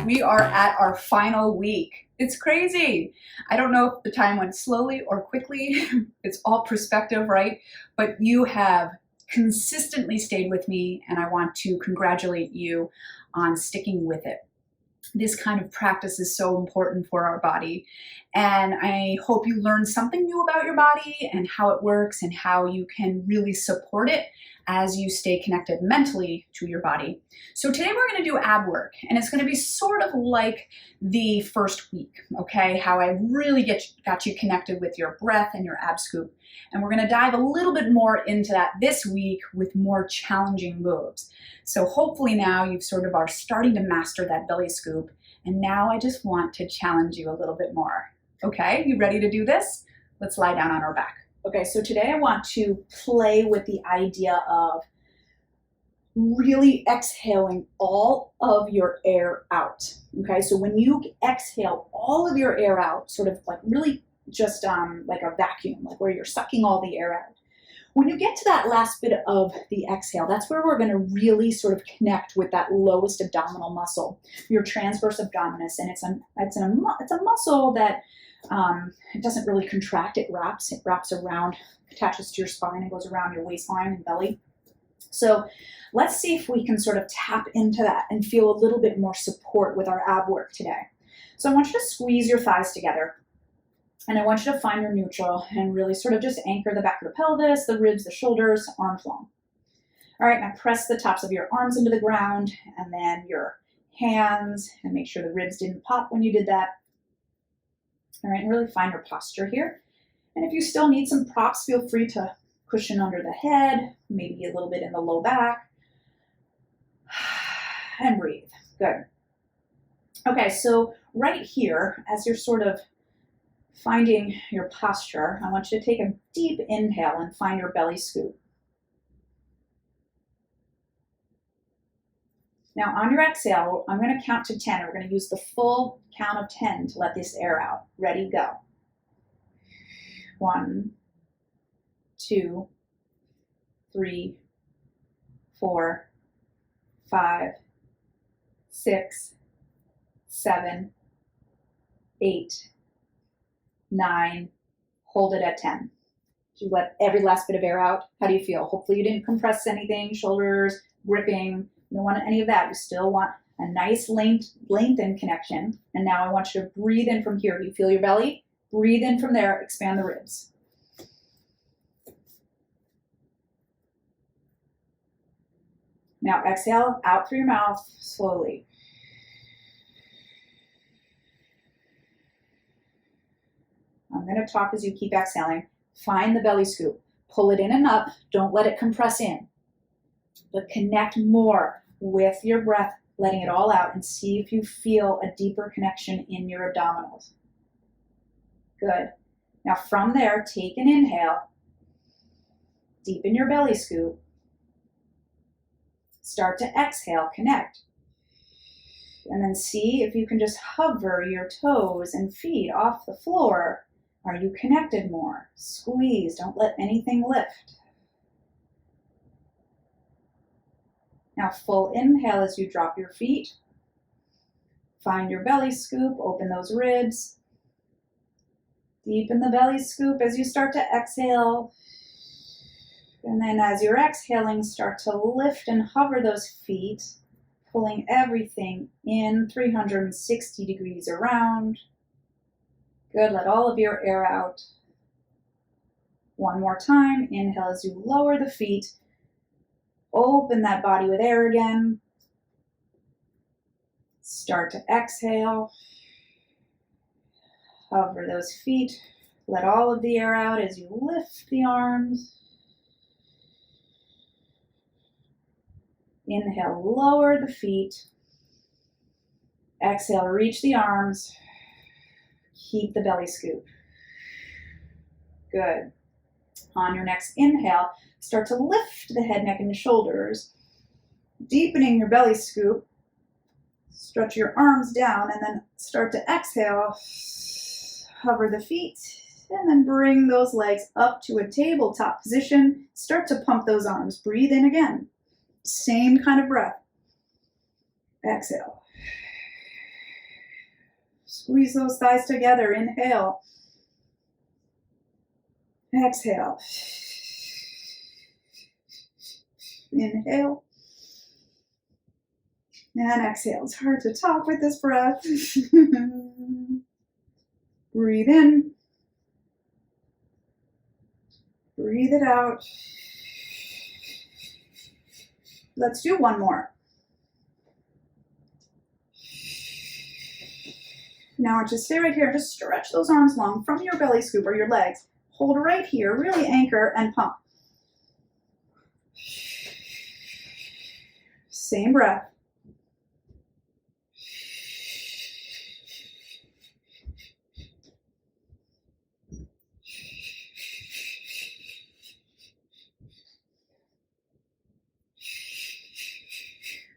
We are at our final week. It's crazy. I don't know if the time went slowly or quickly. It's all perspective, right? But you have consistently stayed with me, and I want to congratulate you on sticking with it. This kind of practice is so important for our body, and I hope you learned something new about your body and how it works and how you can really support it as you stay connected mentally to your body. So today we're going to do ab work, and it's going to be sort of like the first week, okay? How I really got you connected with your breath and your ab scoop. And we're going to dive a little bit more into that this week with more challenging moves. So hopefully now you've sort of are starting to master that belly scoop, and now I just want to challenge you a little bit more. Okay, you ready to do this? Let's lie down on our back. Okay, so today I want to play with the idea of really exhaling all of your air out. Okay, so when you exhale all of your air out, sort of like really just like a vacuum, like where you're sucking all the air out. When you get to that last bit of the exhale, that's where we're going to really sort of connect with that lowest abdominal muscle, your transverse abdominis, and it's a muscle that it doesn't really contract. It wraps around, attaches to your spine, and goes around your waistline and belly. So let's see if we can sort of tap into that and feel a little bit more support with our ab work today. So I want you to squeeze your thighs together. And I want you to find your neutral and really sort of just anchor the back of the pelvis, the ribs, the shoulders, arms long. All right, now press the tops of your arms into the ground and then your hands, and make sure the ribs didn't pop when you did that. All right, and really find your posture here. And if you still need some props, feel free to cushion under the head, maybe a little bit in the low back. And breathe. Good. Okay, so right here, as you're sort of finding your posture, I want you to take a deep inhale and find your belly scoop. Now on your exhale, I'm going to count to 10. We're going to use the full count of 10 to let this air out. Ready, go. 1, 2, 3, 4, 5, 6, 7, 8, 9, hold it at 10. You let every last bit of air out. How do you feel? Hopefully you didn't compress anything, shoulders, gripping. You don't want any of that. You still want a nice lengthened connection. And now I want you to breathe in from here. Do you feel your belly? Breathe in from there, expand the ribs. Now exhale out through your mouth slowly. I'm going to talk as you keep exhaling. Find the belly scoop. Pull it in and up. Don't let it compress in. But connect more with your breath, letting it all out, and see if you feel a deeper connection in your abdominals. Good. Now from there, take an inhale. Deepen your belly scoop. Start to exhale, connect. And then see if you can just hover your toes and feet off the floor. Are you connected more? Squeeze, don't let anything lift. Now full inhale as you drop your feet. Find your belly scoop, open those ribs. Deepen the belly scoop as you start to exhale. And then as you're exhaling, start to lift and hover those feet, pulling everything in 360 degrees around. Good, let all of your air out. One more time, inhale as you lower the feet. Open that body with air again. Start to exhale. Hover those feet. Let all of the air out as you lift the arms. Inhale, lower the feet. Exhale, reach the arms. Keep the belly scoop. Good. On your next inhale, start to lift the head, neck, and the shoulders, deepening your belly scoop. Stretch your arms down and then start to exhale. Hover the feet and then bring those legs up to a tabletop position. Start to pump those arms. Breathe in again. Same kind of breath. Exhale. Squeeze those thighs together. Inhale. Exhale. Inhale. And exhale. It's hard to talk with this breath. Breathe in. Breathe it out. Let's do one more. Now just stay right here. Just stretch those arms long from your belly scoop or your legs. Hold right here. Really anchor and pump. Same breath.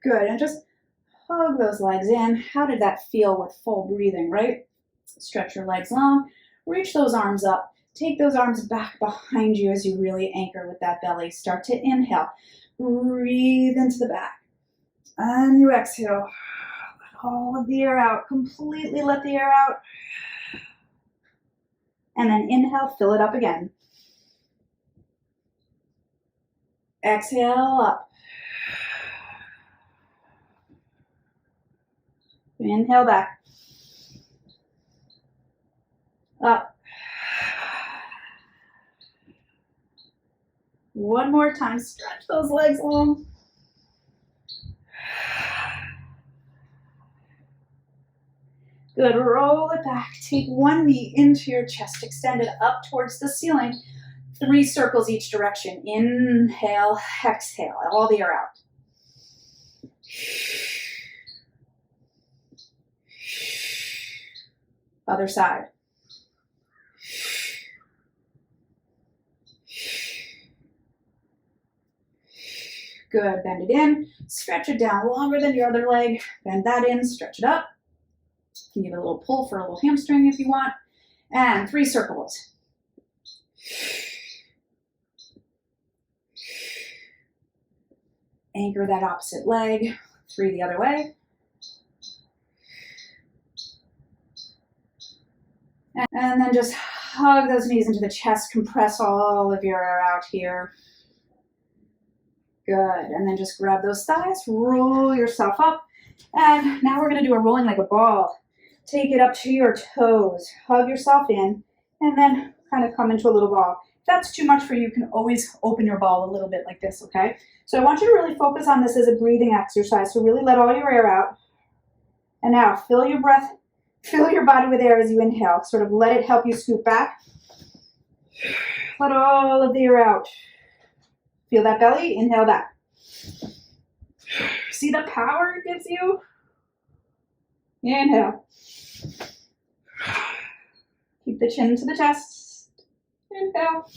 Good, and just hug those legs in. How did that feel with full breathing, right? Stretch your legs long, reach those arms up, take those arms back behind you as you really anchor with that belly. Start to inhale, breathe into the back, and you exhale. Let all of the air out, completely let the air out. And then inhale, fill it up again. Exhale, up. Inhale back. Up. One more time. Stretch those legs long. Good. Roll it back. Take one knee into your chest. Extend it up towards the ceiling. 3 circles each direction. Inhale, exhale. All the air out. Other side. Good, bend it in, stretch it down longer than your other leg, bend that in, stretch it up. You can give it a little pull for a little hamstring if you want. And 3 circles. Anchor that opposite leg, 3 the other way. And then just hug those knees into the chest, compress all of your air out here. Good, and then just grab those thighs, roll yourself up. And now we're gonna do a rolling like a ball. Take it up to your toes, hug yourself in, and then kind of come into a little ball. If that's too much for you, you can always open your ball a little bit like this, okay? So I want you to really focus on this as a breathing exercise. So really let all your air out. And now fill your breath, fill your body with air as you inhale. Sort of let it help you scoop back. Let all of the air out. Feel that belly? Inhale that. See the power it gives you? Inhale. Keep the chin to the chest. Inhale.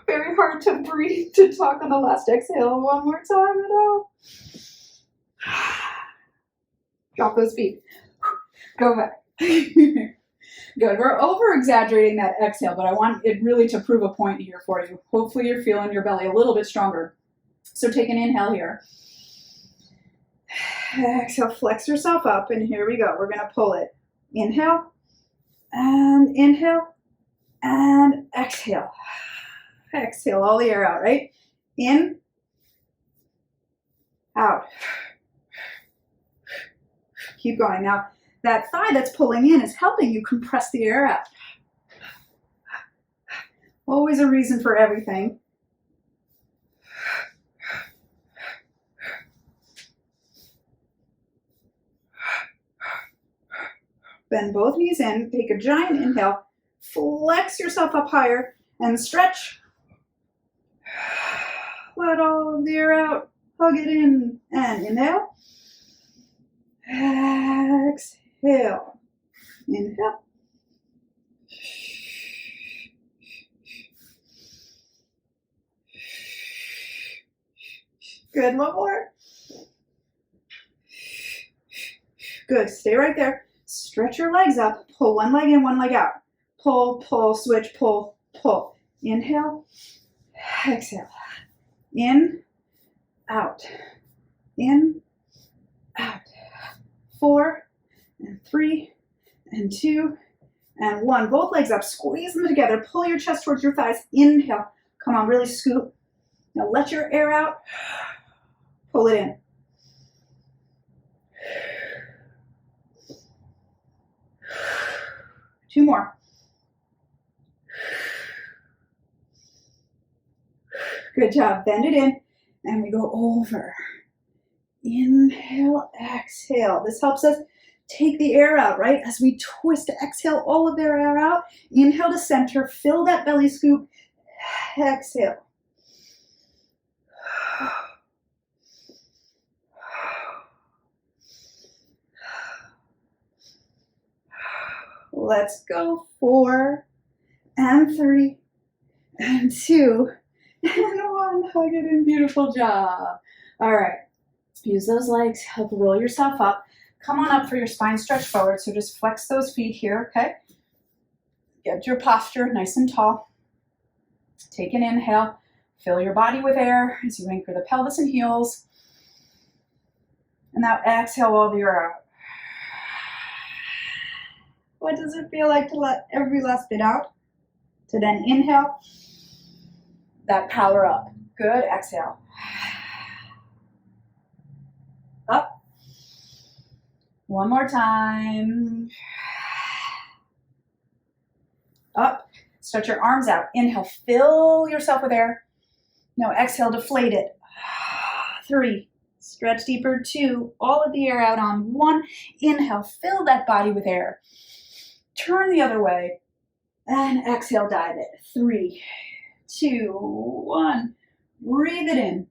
Very hard to breathe, to talk on the last exhale. One more time. Inhale. Drop those feet. Go back. Good. We're over-exaggerating that exhale, but I want it really to prove a point here for you. Hopefully you're feeling your belly a little bit stronger. So take an inhale here. Exhale, flex yourself up, and here we go. We're going to pull it. Inhale, and exhale. Exhale all the air out, right? In, out. Keep going. Now, that thigh that's pulling in is helping you compress the air out. Always a reason for everything. Bend both knees in, take a giant inhale, flex yourself up higher, and stretch. Let all of the air out, hug it in, and inhale. Exhale. Inhale. Good, one more. Good, stay right there. Stretch your legs up, pull one leg in, one leg out. Pull, pull, switch, pull, pull. Inhale, exhale. In, out. In, out. 4, and 3, and 2 and 1. Both legs up, squeeze them together. Pull your chest towards your thighs. Inhale. Come on, really scoop. Now let your air out. Pull it in. Two more. Good job. Bend it in. And we go over. Inhale, exhale. This helps us take the air out, right? As we twist, exhale all of their air out. Inhale to center. Fill that belly scoop. Exhale. Let's go. 4 and 3 and 2 and 1. Hug it in. Beautiful job. All right. Use those legs. Help roll yourself up. Come on up for your spine stretch forward. So just flex those feet here, okay? Get your posture nice and tall. Take an inhale. Fill your body with air as you anchor the pelvis and heels. And now exhale all the air out. What does it feel like to let every last bit out? To then inhale that power up. Good. Exhale. Up. One more time. Up. Stretch your arms out. Inhale. Fill yourself with air. Now exhale. Deflate it. 3. Stretch deeper. 2. All of the air out on 1. Inhale. Fill that body with air. Turn the other way. And exhale. Dive it. 3, 2, 1. Breathe it in.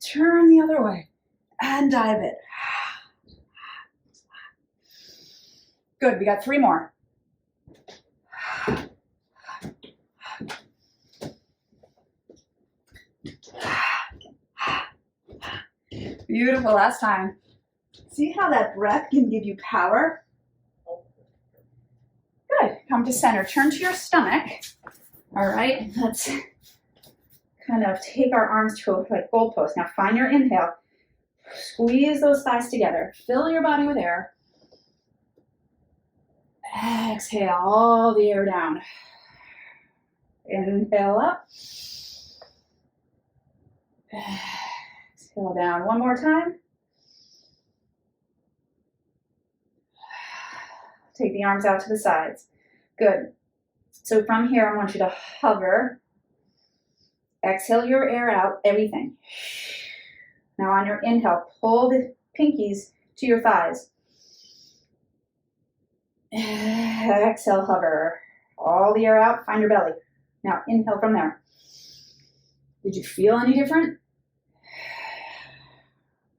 Turn the other way. And dive it. Good. We got 3 more. Beautiful. Last time. See how that breath can give you power? Good. Come to center. Turn to your stomach. All right. Let's kind of take our arms to a goalpost. Now find your inhale. Squeeze those thighs together. Fill your body with air. Exhale all the air down. Inhale up. Exhale down. One more time. Take the arms out to the sides. Good. So from here, I want you to hover. Exhale your air out, everything. Now on your inhale, pull the pinkies to your thighs. Exhale, hover. All the air out, find your belly. Now inhale from there. Did you feel any different?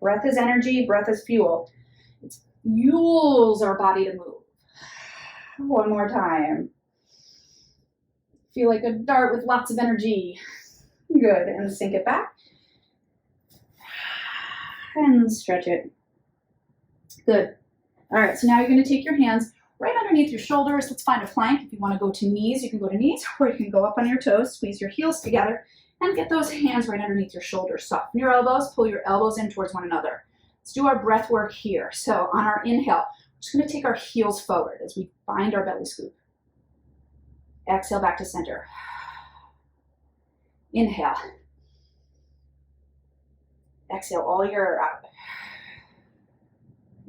Breath is energy, breath is fuel. It fuels our body to move. One more time. Feel like a dart with lots of energy. Good, and sink it back. And stretch it. Good. All right, so now you're gonna take your hands right underneath your shoulders. Let's find a plank. If you wanna go to knees, you can go to knees, or you can go up on your toes, squeeze your heels together, and get those hands right underneath your shoulders. Soften your elbows, pull your elbows in towards one another. Let's do our breath work here. So on our inhale, we're just gonna take our heels forward as we find our belly scoop. Exhale back to center. Inhale. Exhale all your air out.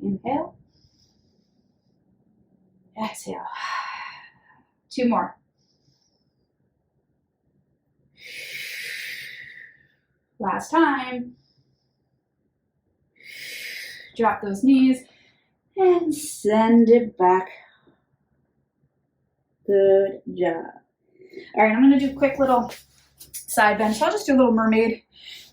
Inhale. Exhale. 2 more. Last time. Drop those knees and send it back. Good job. All right, I'm going to do a quick little side bend. So I'll just do a little mermaid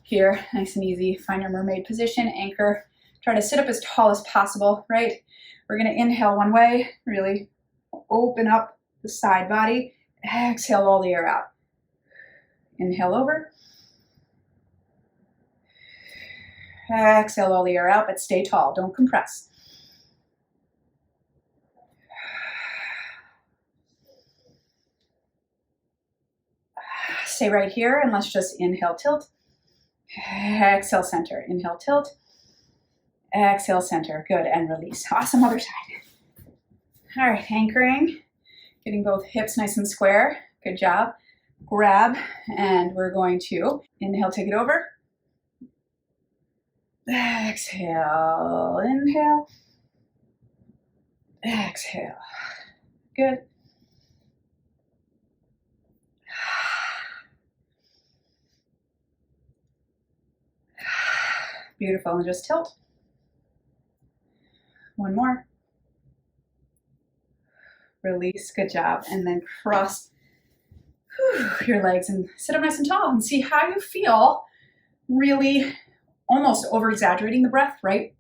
here, nice and easy. Find your mermaid position, anchor. Try to sit up as tall as possible, right? We're going to inhale one way, really open up the side body. Exhale all the air out. Inhale over. Exhale all the air out, but stay tall. Don't compress. Stay right here and let's just inhale, tilt. Exhale, center. Inhale, tilt. Exhale, center. Good, and release. Awesome, other side. All right, anchoring, getting both hips nice and square. Good job. Grab, and we're going to inhale, take it over. Exhale, inhale. Exhale. Good. Beautiful, and just tilt. One more. Release, good job. And then cross your legs and sit up nice and tall and see how you feel, really almost over-exaggerating the breath, right?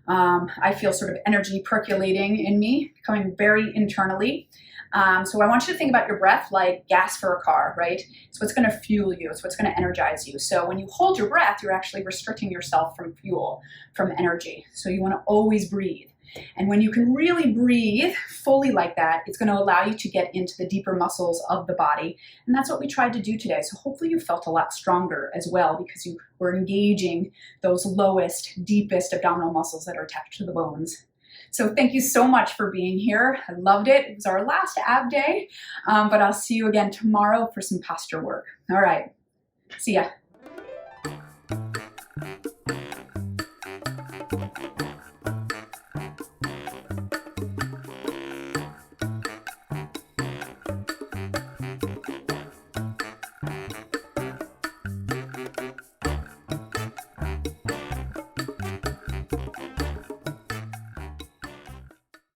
I feel sort of energy percolating in me, coming very internally. So I want you to think about your breath like gas for a car, right? It's what's going to fuel you. It's what's going to energize you. So when you hold your breath, you're actually restricting yourself from fuel, from energy. So you want to always breathe. And when you can really breathe fully like that, it's going to allow you to get into the deeper muscles of the body. And that's what we tried to do today. So hopefully you felt a lot stronger as well because you were engaging those lowest, deepest abdominal muscles that are attached to the bones. So thank you so much for being here. I loved it. It was our last ab day, but I'll see you again tomorrow for some posture work. All right. See ya.